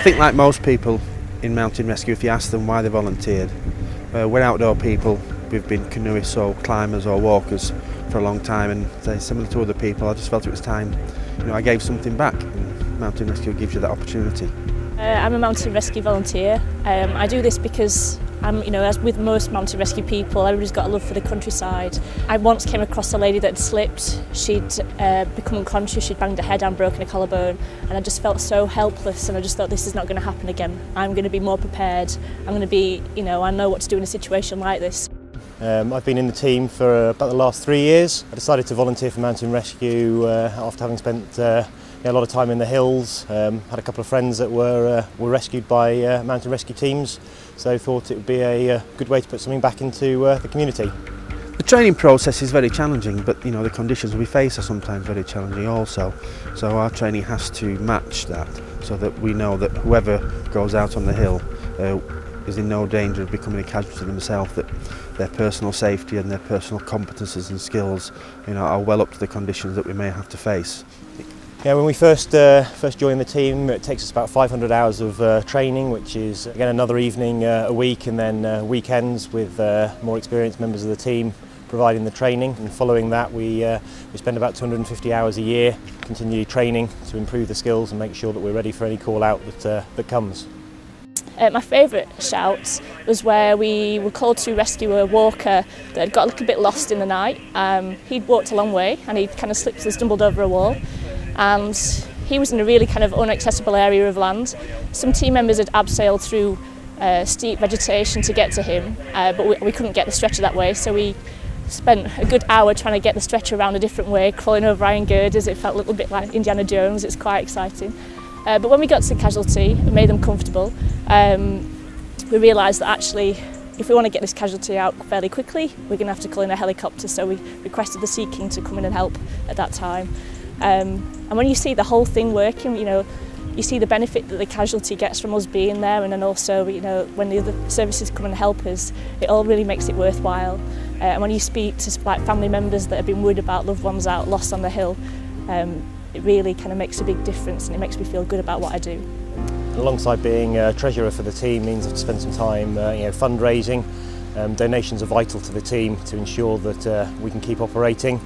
think like most people in mountain rescue, if you ask them why they volunteered, we're outdoor people. We've been canoeists or climbers or walkers for a long time, and similar to other people, I just felt it was time. I gave something back, and mountain rescue gives you that opportunity. I'm a mountain rescue volunteer. I do this because as with most mountain rescue people, everybody's got a love for the countryside. I once came across a lady that had slipped. She'd become unconscious, she'd banged her head and broken a collarbone, and I just felt so helpless, and I just thought, this is not going to happen again. I'm going to be more prepared. I'm going to be, I know what to do in a situation like this. I've been in the team for about the last 3 years. I decided to volunteer for mountain rescue after having spent a lot of time in the hills. Had a couple of friends that were rescued by mountain rescue teams, so thought it would be a good way to put something back into the community. The training process is very challenging, but the conditions we face are sometimes very challenging also. So our training has to match that, so that we know that whoever goes out on the hill is in no danger of becoming a casualty themselves, that their personal safety and their personal competences and skills are well up to the conditions that we may have to face. Yeah, when we first joined the team, it takes us about 500 hours of training, which is again another evening a week, and then weekends with more experienced members of the team providing the training. And following that, we spend about 250 hours a year continually training to improve the skills and make sure that we're ready for any call out that comes. My favourite shout was where we were called to rescue a walker that had got a little bit lost in the night. He'd walked a long way and he'd kind of slipped and stumbled over a wall, and he was in a really kind of inaccessible area of land. Some team members had abseiled through steep vegetation to get to him, but we couldn't get the stretcher that way, so we spent a good hour trying to get the stretcher around a different way, crawling over iron girders. It felt a little bit like Indiana Jones. It's quite exciting. But when we got to the casualty and made them comfortable, we realised that actually if we want to get this casualty out fairly quickly, we're going to have to call in a helicopter, so we requested the Sea King to come in and help at that time. And when you see the whole thing working, you see the benefit that the casualty gets from us being there, and then also when the other services come and help us, it all really makes it worthwhile. And when you speak to family members that have been worried about loved ones out lost on the hill, it really kind of makes a big difference, and it makes me feel good about what I do. Alongside being a treasurer for the team means I've spent some time fundraising. Donations are vital to the team to ensure that we can keep operating.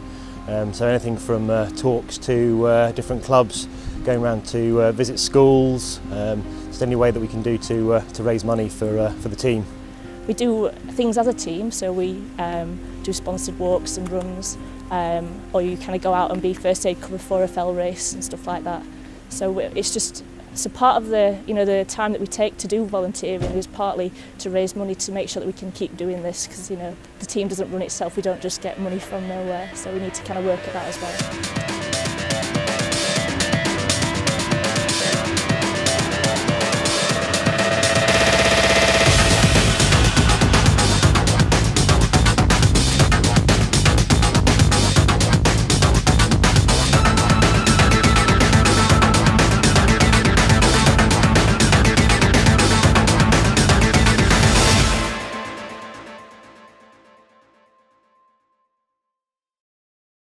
So anything from talks to different clubs, going around to visit schools, just any way that we can do to raise money for the team. We do things as a team, so we do sponsored walks and runs, or you kind of go out and be first aid cover for a fell race and stuff like that. So it's a part of the time that we take to do volunteering is partly to raise money to make sure that we can keep doing this, because the team doesn't run itself. We don't just get money from nowhere, so we need to kind of work at that as well.